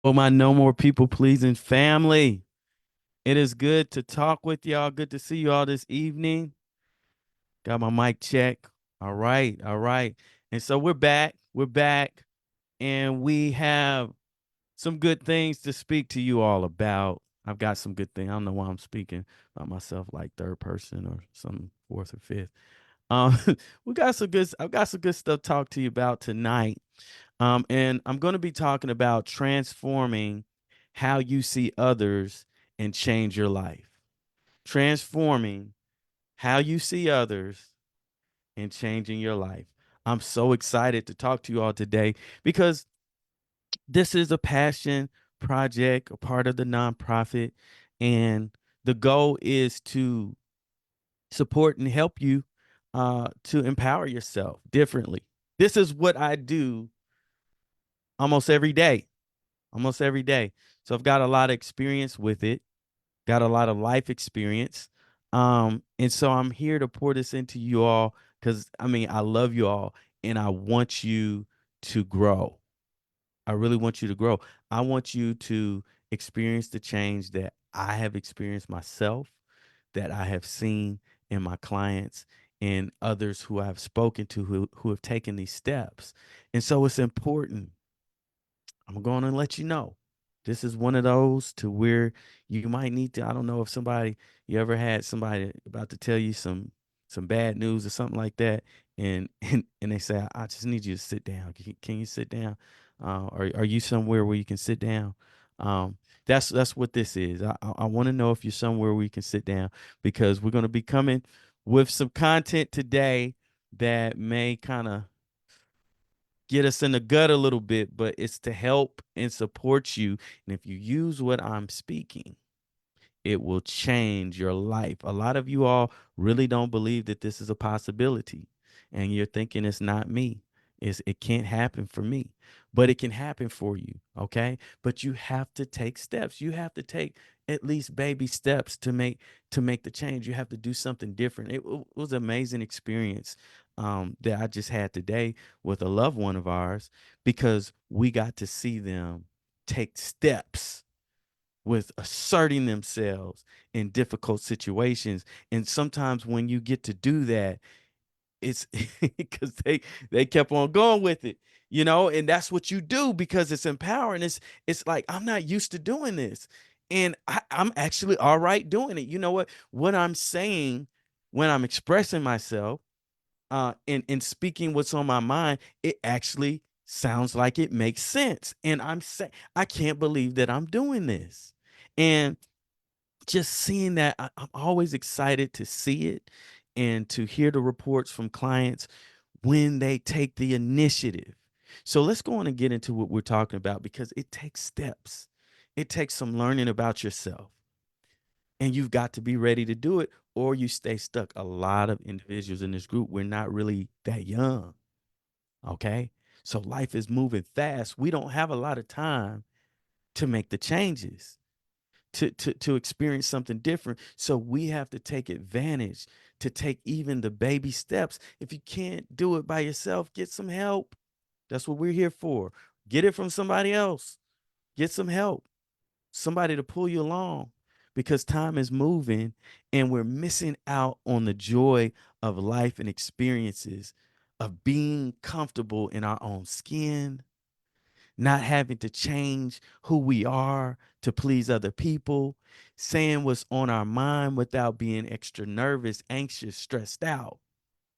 Oh, my no more people pleasing family. It is good to talk with y'all. Good to see you all this evening. Got my mic check. All right. All right. And so we're back. We're back. And we have some good things to speak to you all about. I've got some good things. I don't know why I'm speaking about myself like third person or some fourth or fifth. Um, I've got some good stuff to talk to you about tonight. And I'm going to be talking about transforming how you see others and change your life. Transforming how you see others and changing your life. I'm so excited to talk to you all today because this is a passion project, a part of the nonprofit. And the goal is to support and help you to empower yourself differently. This is what I do almost every day, almost every day. So I've got a lot of experience with it, got a lot of life experience. And so I'm here to pour this into you all because I love you all and I want you to grow. I really want you to grow. I want you to experience the change that I have experienced myself, that I have seen in my clients and others who I've spoken to who have taken these steps. And so it's important. I'm going to let you know. This is one of those to where you might need to. I don't know if you ever had somebody about to tell you some bad news or something like that, and they say, I just need you to sit down. Can you sit down? Are you somewhere where you can sit down? Um, that's what this is. I want to know if you're somewhere where you can sit down because we're going to be coming with some content today that may kind of get us in the gut a little bit, but it's to help and support you. And if you use what I'm speaking, it will change your life. A lot of you all really don't believe that this is a possibility, and you're thinking it's not me. It can't happen for me, but it can happen for you. Okay, but you have to take steps. You have to take at least baby steps to make the change. You have to do something different. It was an amazing experience that I just had today with a loved one of ours because we got to see them take steps with asserting themselves in difficult situations. And sometimes when you get to do that, it's because they kept on going with it, and that's what you do because it's empowering. It's like I'm not used to doing this. And I'm actually all right doing it. You know what I'm saying when I'm expressing myself and speaking what's on my mind, it actually sounds like it makes sense. And I'm saying I can't believe that I'm doing this. And just seeing that, I'm always excited to see it and to hear the reports from clients when they take the initiative. So let's go on and get into what we're talking about because it takes steps. It takes some learning about yourself, and you've got to be ready to do it or you stay stuck. A lot of individuals in this group, we're not really that young. Okay. So life is moving fast. We don't have a lot of time to make the changes, to experience something different. So we have to take advantage to take even the baby steps. If you can't do it by yourself, get some help. That's what we're here for. Get it from somebody else. Get some help, somebody to pull you along because time is moving and we're missing out on the joy of life and experiences of being comfortable in our own skin, not having to change who we are to please other people, saying what's on our mind without being extra nervous, anxious, stressed out.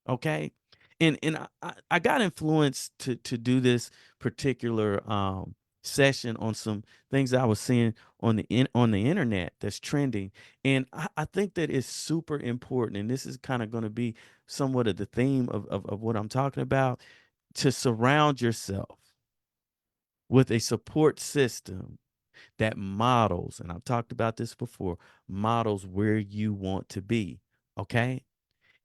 Okay. And I got influenced to do this particular session on some things that I was seeing on the internet that's trending. And I think that it's super important. And this is kind of going to be somewhat of the theme of what I'm talking about, to surround yourself with a support system that models, and I've talked about this before, models where you want to be. Okay.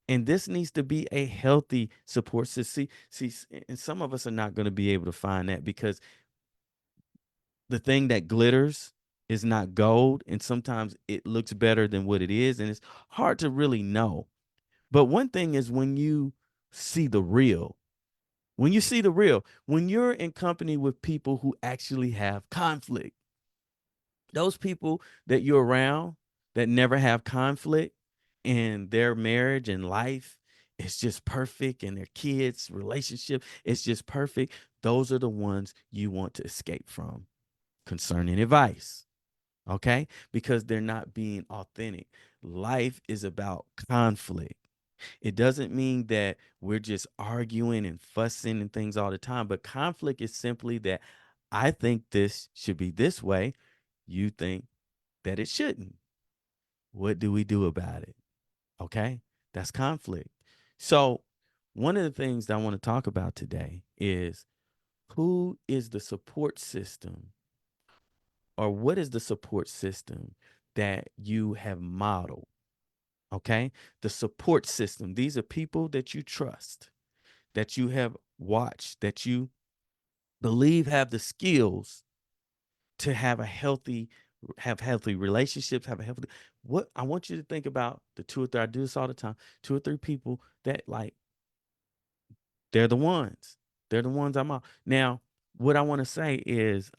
And this needs to be a healthy support system. And some of us are not going to be able to find that because the thing that glitters is not gold. And sometimes it looks better than what it is. And it's hard to really know. But one thing is when you see the real, When you see the real, when you're in company with people who actually have conflict, those people that you're around that never have conflict in their marriage and life, it's just perfect, and their kids relationship, it's just perfect. Those are the ones you want to escape from concerning advice. Okay, because they're not being authentic. Life is about conflict. It doesn't mean that we're just arguing and fussing and things all the time, but conflict is simply that I think this should be this way, you think that it shouldn't. What do we do about it? Okay, that's conflict. So, one of the things that I want to talk about today is, who is the support system, or what is the support system that you have modeled? Okay, the support system, these are people that you trust, that you have watched, that you believe have the skills to have healthy relationships, have a healthy. What I want you to think about, the two or three, I do this all the time, two or three people that, like, they're the ones. They're the ones I'm on. Now, what I want to say is,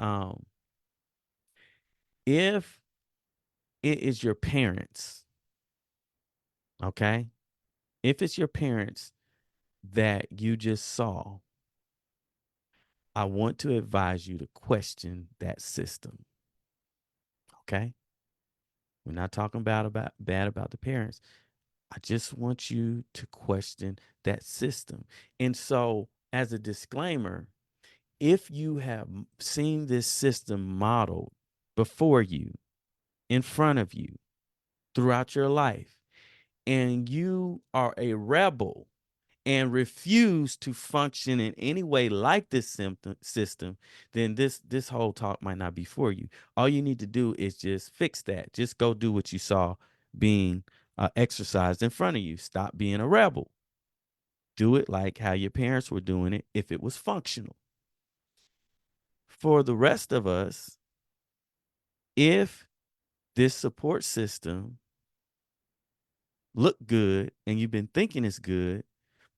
if it is your parents, okay? If it's your parents that you just saw, I want to advise you to question that system. Okay? We're not talking about bad about the parents. I just want you to question that system. And so, as a disclaimer, if you have seen this system modeled before you, in front of you, throughout your life, and you are a rebel and refuse to function in any way like this system, then this whole talk might not be for you. All you need to do is just fix that. Just go do what you saw being exercised in front of you. Stop being a rebel. Do it like how your parents were doing it if it was functional. For the rest of us, if this support system looked good and you've been thinking it's good,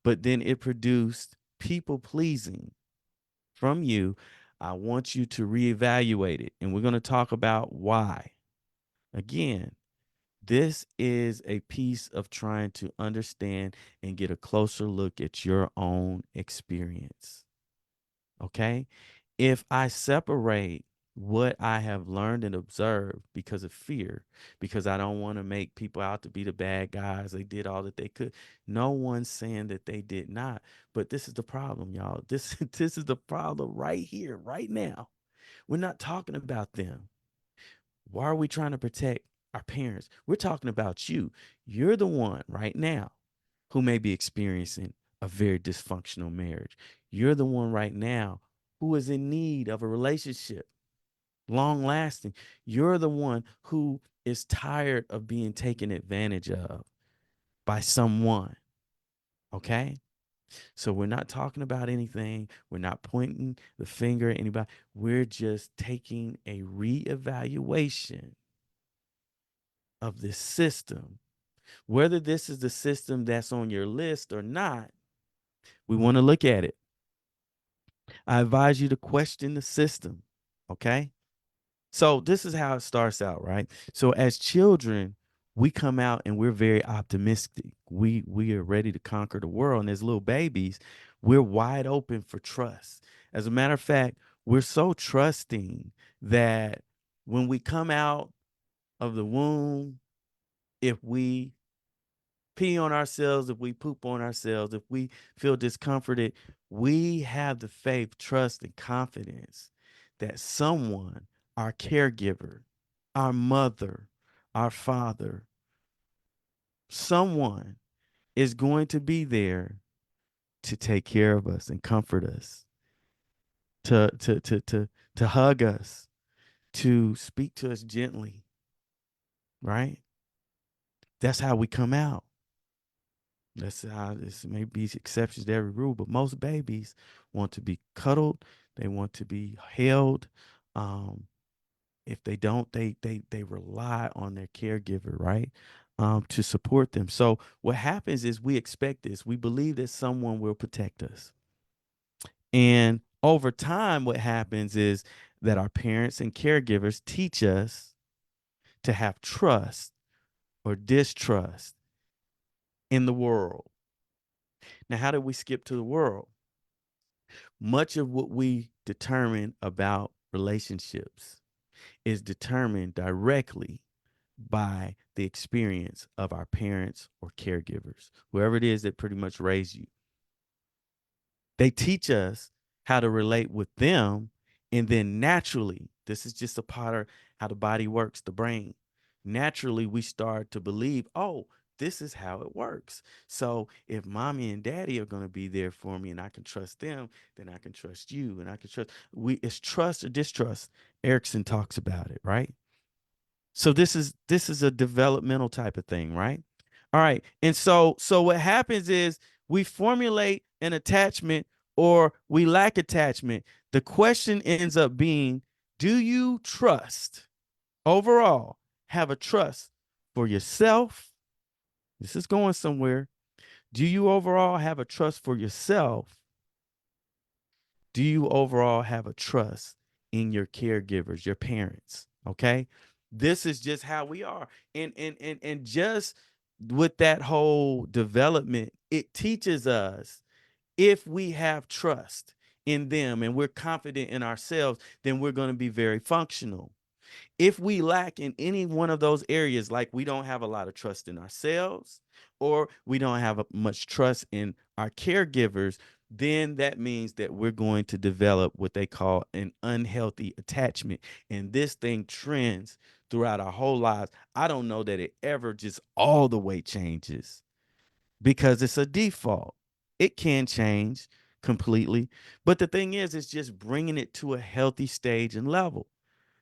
but then it produced people pleasing from you, I want you to reevaluate it. And we're going to talk about why. Again, this is a piece of trying to understand and get a closer look at your own experience. Okay? If I separate what I have learned and observed because of fear, because I don't want to make people out to be the bad guys, they did all that they could. No one's saying that they did not. But this is the problem, y'all. This is the problem right here, right now. We're not talking about them. Why are we trying to protect our parents? We're talking about you. You're the one right now who may be experiencing a very dysfunctional marriage. You're the one right now who is in need of a relationship, long lasting. You're the one who is tired of being taken advantage of by someone. Okay? So we're not talking about anything. We're not pointing the finger at anybody. We're just taking a reevaluation of this system. Whether this is the system that's on your list or not, we want to look at it. I advise you to question the system. Okay. So this is how it starts out, right? So as children, we come out and we're very optimistic. We are ready to conquer the world. And as little babies, we're wide open for trust. As a matter of fact, we're so trusting that when we come out of the womb, if we pee on ourselves, if we poop on ourselves, if we feel discomforted, we have the faith, trust, and confidence that someone, our caregiver, our mother, our father, someone is going to be there to take care of us and comfort us, to hug us, to speak to us gently, right? That's how we come out. That's how, this may be exceptions to every rule, but most babies want to be cuddled. They want to be held. Um, if they don't, they rely on their caregiver, right? To support them. So what happens is we expect this. We believe that someone will protect us. And over time, what happens is that our parents and caregivers teach us to have trust or distrust in the world. Now, how did we skip to the world? Much of what we determine about relationships is determined directly by the experience of our parents or caregivers, whoever it is that pretty much raised you. They teach us how to relate with them. And then naturally, this is just a part of how the body works, the brain. Naturally, we start to believe, oh, this is how it works. So if mommy and daddy are going to be there for me and I can trust them, then I can trust you and I can trust it's trust or distrust. Erickson talks about it, right? So this is a developmental type of thing, right? All right. And so what happens is we formulate an attachment or we lack attachment. The question ends up being, do you trust overall have a trust for yourself? This is going somewhere. Do you overall have a trust for yourself? Do you overall have a trust in your caregivers, your parents? Okay. This is just how we are. And just with that whole development, it teaches us if we have trust in them and we're confident in ourselves, then we're going to be very functional. If we lack in any one of those areas, like we don't have a lot of trust in ourselves or we don't have much trust in our caregivers, then that means that we're going to develop what they call an unhealthy attachment. And this thing trends throughout our whole lives. I don't know that it ever just all the way changes because it's a default. It can change completely. But the thing is, it's just bringing it to a healthy stage and level.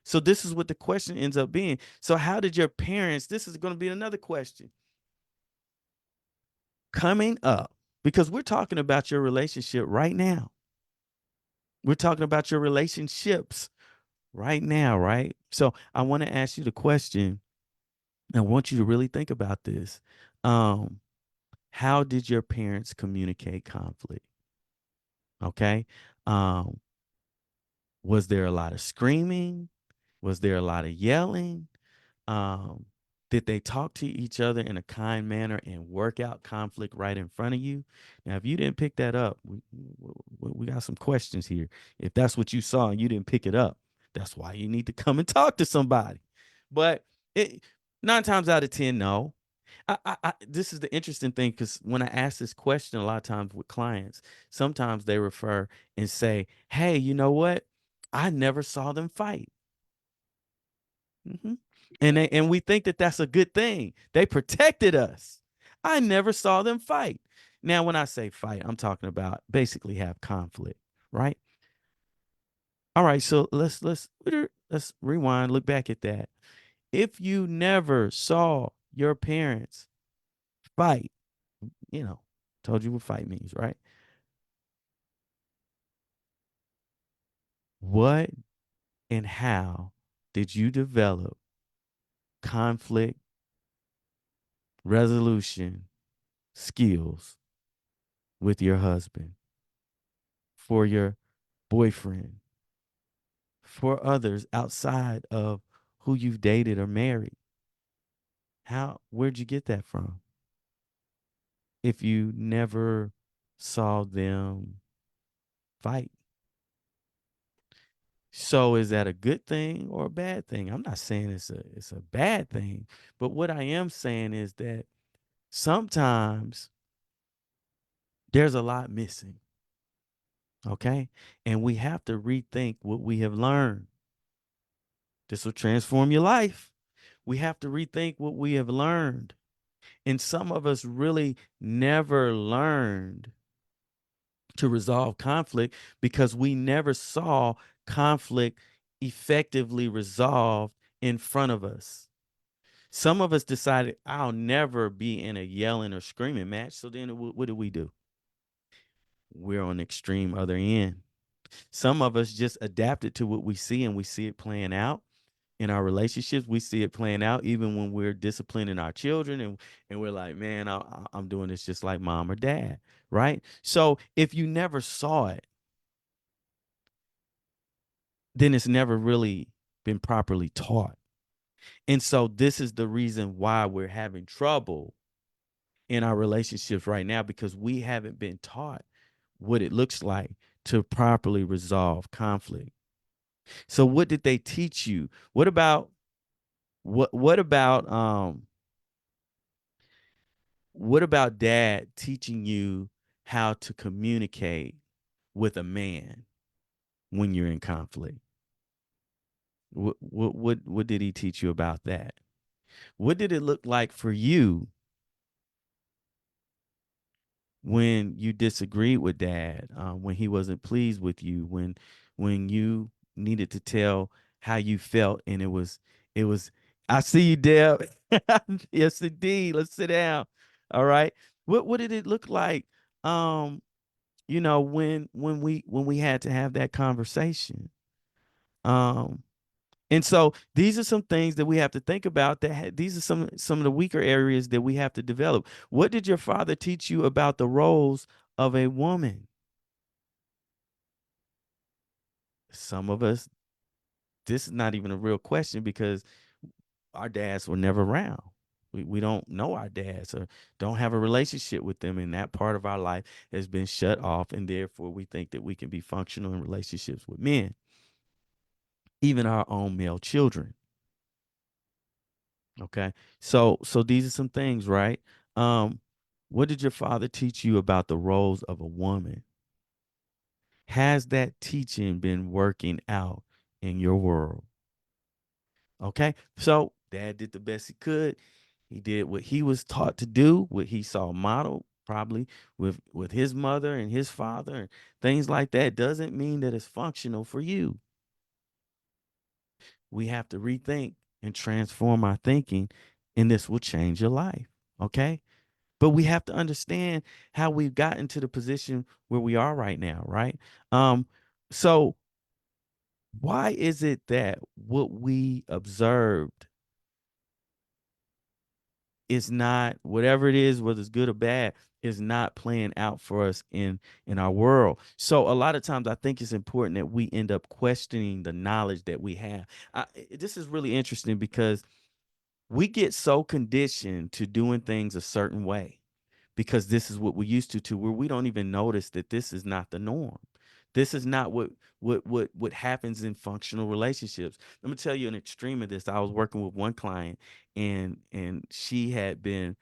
So this is what the question ends up being. So how did your parents, this is going to be another question coming up, because we're talking about your relationship right now. We're talking about your relationships right now, right? So I want to ask you the question. I want you to really think about this. Um, how did your parents communicate conflict? Okay. Um, was there a lot of screaming? Was there a lot of yelling? Um, did they talk to each other in a kind manner and work out conflict right in front of you? Now, if you didn't pick that up, we got some questions here. If that's what you saw and you didn't pick it up, that's why you need to come and talk to somebody. But it, 9 times out of 10, no. This is the interesting thing because when I ask this question a lot of times with clients, sometimes they refer and say, hey, you know what? I never saw them fight. Mhm. And we think that that's a good thing. They protected us. I never saw them fight. Now, when I say fight, I'm talking about basically have conflict, right? All right, so let's rewind, look back at that. If you never saw your parents fight, you know, told you what fight means, right? What and how did you develop conflict resolution skills with your husband, for your boyfriend, for others outside of who you've dated or married? Where'd you get that from? If you never saw them fight. So is that a good thing or a bad thing? I'm not saying it's a bad thing, but what I am saying is that sometimes there's a lot missing, okay? And we have to rethink what we have learned. This will transform your life. We have to rethink what we have learned. And some of us really never learned to resolve conflict because we never saw conflict effectively resolved in front of us. Some of us decided, I'll never be in a yelling or screaming match. So then what do we do? We're on the extreme other end. Some of us just adapted to what we see and we see it playing out in our relationships. We see it playing out even when we're disciplining our children and we're like, man, I'm doing this just like mom or dad, right? So if you never saw it, then it's never really been properly taught. And so this is the reason why we're having trouble in our relationships right now, because we haven't been taught what it looks like to properly resolve conflict. So what did they teach you? What about what about dad teaching you how to communicate with a man when you're in conflict? What did he teach you about that? What did it look like for you when you disagreed with dad, when he wasn't pleased with you, when you needed to tell how you felt, and it was I see you, Deb. Yes, indeed. Let's sit down. All right. What did it look like? Um, when we had to have that conversation. Um, and so these are some things that we have to think about. These are some of the weaker areas that we have to develop. What did your father teach you about the roles of a woman? Some of us, this is not even a real question because our dads were never around. We don't know our dads or don't have a relationship with them, and that part of our life has been shut off, and therefore we think that we can be functional in relationships with men, even our own male children. Okay. So these are some things, right? Um, what did your father teach you about the roles of a woman? Has that teaching been working out in your world? Okay. So dad did the best he could. He did what he was taught to do, what he saw modeled probably with his mother and his father and things like that. Doesn't mean that it's functional for you. We have to rethink and transform our thinking, and this will change your life. Okay. But we have to understand how we've gotten to the position where we are right now, right? So why is it that what we observed is not, whatever it is, whether it's good or bad, is not playing out for us in our world? So a lot of times I think it's important that we end up questioning the knowledge that we have. This is really interesting because we get so conditioned to doing things a certain way because this is what we used to where we don't even notice that this is not the norm. This is not what happens in functional relationships. Let me tell you an extreme of this. I was working with one client, and she had been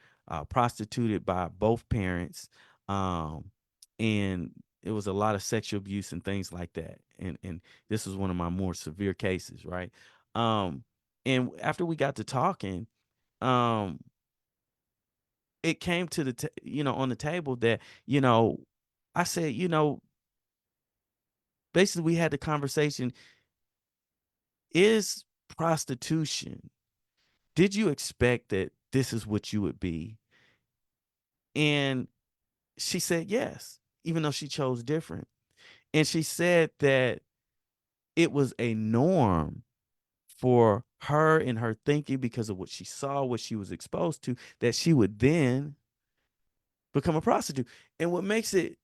prostituted by both parents, and it was a lot of sexual abuse and things like that. And this was one of my more severe cases, right? Um, and after we got to talking, um, it came to on the table that, I said, basically we had the conversation, is prostitution, did you expect that this is what you would be? And she said yes, even though she chose different. And she said that it was a norm for her in her thinking because of what she saw, what she was exposed to, that she would then become a prostitute. And what makes it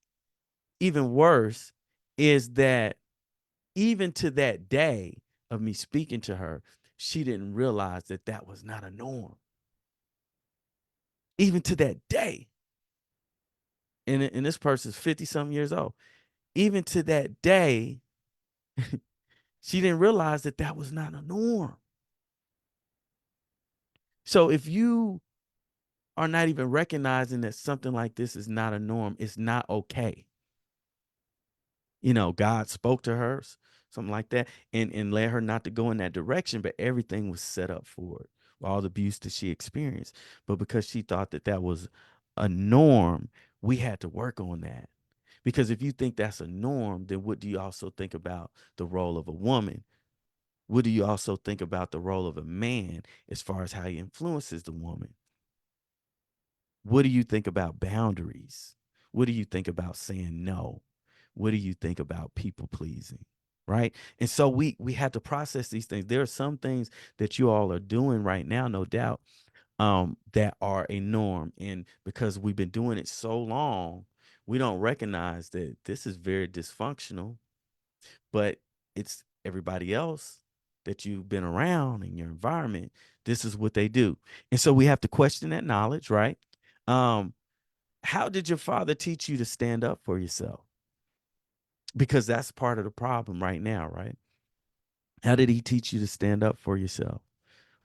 even worse is that even to that day of me speaking to her, she didn't realize that that was not a norm. Even to that day. And this person's 50 some years old. Even to that day, she didn't realize that that was not a norm. So if you are not even recognizing that something like this is not a norm, it's not okay. God spoke to her, something like that, and led her not to go in that direction, but everything was set up for it, all the abuse that she experienced. But because she thought that that was a norm, we had to work on that. Because if you think that's a norm, then what do you also think about the role of a woman? What do you also think about the role of a man as far as how he influences the woman? What do you think about boundaries? What do you think about saying no? What do you think about people pleasing? Right. And so we have to process these things. There are some things that you all are doing right now, no doubt, that are a norm. And because we've been doing it so long, we don't recognize that this is very dysfunctional, but it's everybody else that you've been around in your environment, this is what they do. And so we have to question that knowledge, right? Um, how did your father teach you to stand up for yourself? Because that's part of the problem right now, right? How did he teach you to stand up for yourself?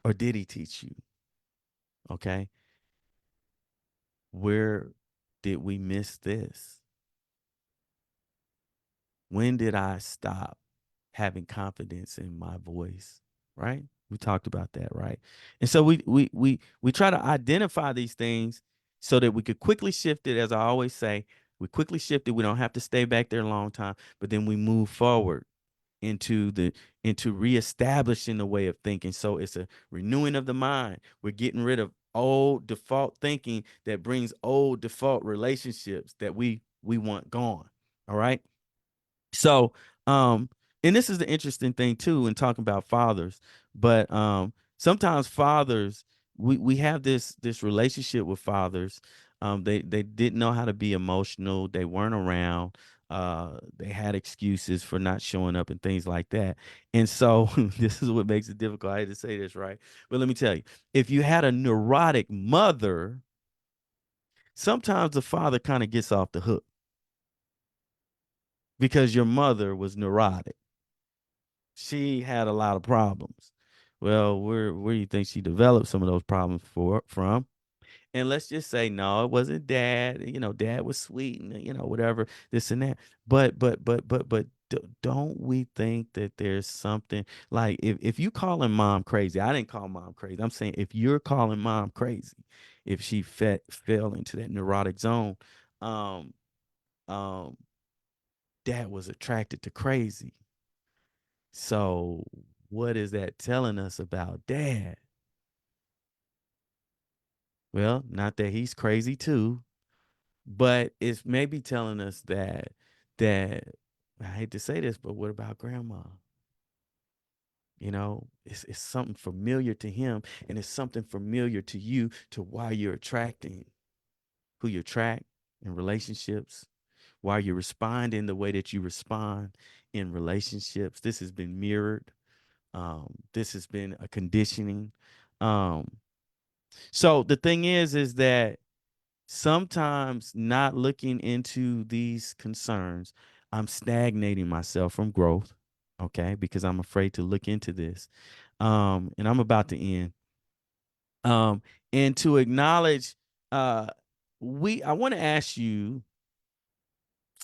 Or did he teach you? Okay. Where did we miss this? When did I stop having confidence in my voice? Right? We talked about that, right? And so we try to identify these things so that we could quickly shift it. As I always say, we quickly shift it. We don't have to stay back there a long time, but then we move forward into reestablishing the way of thinking. So it's a renewing of the mind. We're getting rid of old default thinking that brings old default relationships that we want gone. All right. So, and this is the interesting thing too in talking about fathers, but sometimes fathers, we have this relationship with fathers. They didn't know how to be emotional. They weren't around. They had excuses for not showing up and things like that. And so this is what makes it difficult. I hate to say this, right? But let me tell you, if you had a neurotic mother, sometimes the father kind of gets off the hook because your mother was neurotic. She had a lot of problems. Well, where do you think she developed some of those problems from? And let's just say no, it wasn't dad. Dad was sweet and whatever this and that. But don't we think that there's something like if you calling mom crazy? I didn't call mom crazy. I'm saying if you're calling mom crazy, if she fell into that neurotic zone, um, um, dad was attracted to crazy. So what is that telling us about dad? Well, not that he's crazy too, but it's maybe telling us that I hate to say this, but what about grandma? It's something familiar to him, and it's something familiar to you to why you're attracting who you attract in relationships, why you respond in the way that you respond in relationships. This has been mirrored. This has been a conditioning. Um, so the thing is that sometimes not looking into these concerns, I'm stagnating myself from growth. Okay, because I'm afraid to look into this. And I'm about to end. And to acknowledge, uh, I want to ask you,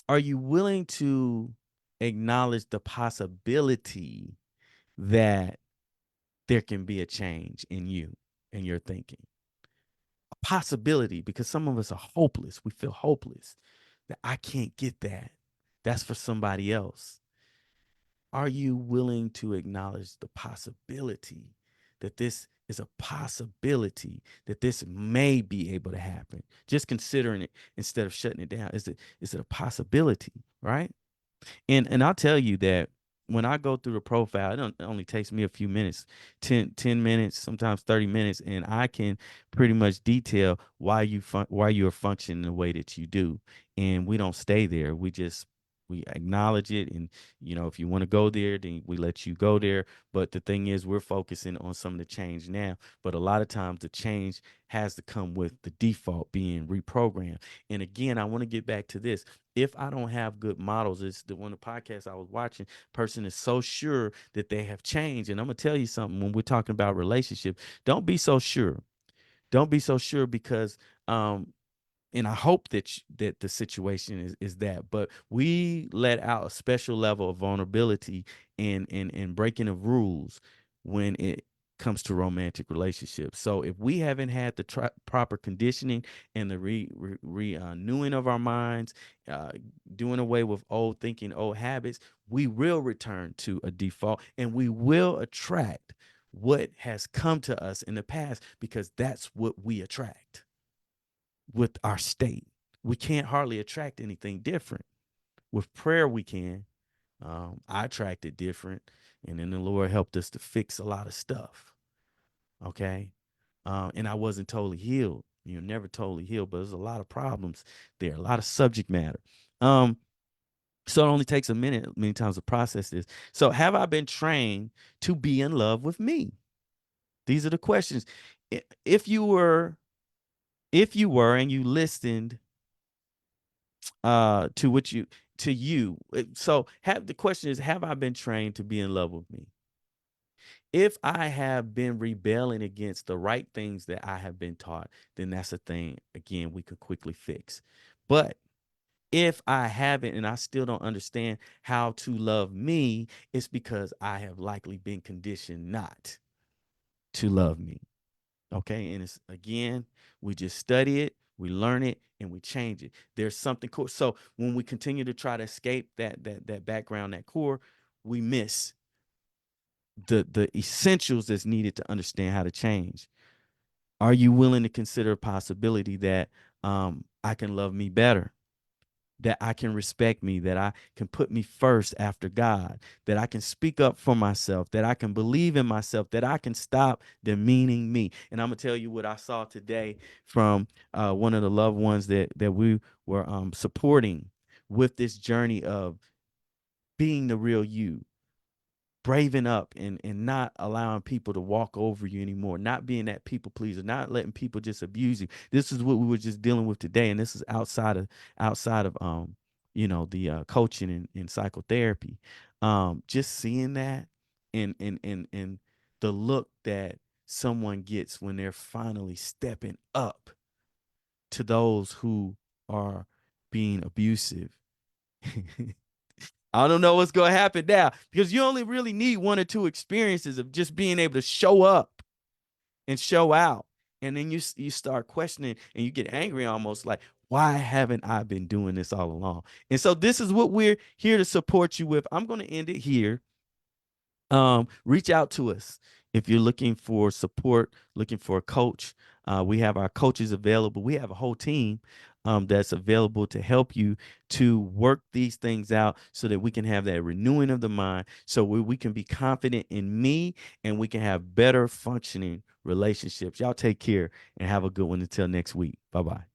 are you willing to acknowledge the possibility that there can be a change in you and your thinking? A possibility, because some of us are hopeless. We feel hopeless that I can't get that. That's for somebody else. Are you willing to acknowledge the possibility that this is a possibility that this may be able to happen? Just considering it instead of shutting it down. Is it a possibility, right? And I'll tell you that when I go through the profile, it only takes me a few minutes, 10 minutes, sometimes 30 minutes, and I can pretty much detail why you are functioning the way that you do. And we don't stay there. We acknowledge it, and if you want to go there, then we let you go there. But the thing is, we're focusing on some of the change now. But a lot of times the change has to come with the default being reprogrammed. And again, I want to get back to this. If I don't have good models, it's the one of the podcasts I was watching, person is so sure that they have changed. And I'm gonna tell you something when we're talking about relationship, don't be so sure. Don't be so sure because and I hope that the situation is that, but we let out a special level of vulnerability and breaking of rules when it comes to romantic relationships. So if we haven't had the proper conditioning and the renewing of our minds, uh, doing away with old thinking, old habits, we will return to a default and we will attract what has come to us in the past because that's what we attract with our state. We can't hardly attract anything different. With prayer, we can. I attracted different, and then the Lord helped us to fix a lot of stuff. Okay. And I wasn't totally healed. Never totally healed, but there's a lot of problems there, a lot of subject matter. Um, So it only takes a minute many times to process this. So have I been trained to be in love with me? These are the questions. If you were, and you listened to what you to you. So have the question is, have I been trained to be in love with me? If I have been rebelling against the right things that I have been taught, then that's a thing again we could quickly fix. But if I haven't and I still don't understand how to love me, it's because I have likely been conditioned not to love me. Okay. And it's again, we just study it, we learn it, and we change it. There's something cool. So when we continue to try to escape that background, that core, we miss the essentials that's needed to understand how to change. Are you willing to consider a possibility that I can love me better? That I can respect me, that I can put me first after God, that I can speak up for myself, that I can believe in myself, that I can stop demeaning me. And I'm gonna tell you what I saw today from one of the loved ones that we were supporting with this journey of being the real you, braving up and not allowing people to walk over you anymore, not being that people pleaser, not letting people just abuse you. This is what we were just dealing with today, and this is outside of the coaching and psychotherapy. Just seeing that and the look that someone gets when they're finally stepping up to those who are being abusive. I don't know what's going to happen now because you only really need one or two experiences of just being able to show up and show out. And then you start questioning and you get angry almost like, why haven't I been doing this all along? And so this is what we're here to support you with. I'm going to end it here. Reach out to us if you're looking for support, looking for a coach. We have our coaches available. We have a whole team that's available to help you to work these things out so that we can have that renewing of the mind, so we can be confident in me and we can have better functioning relationships. Y'all take care and have a good one until next week. Bye-bye.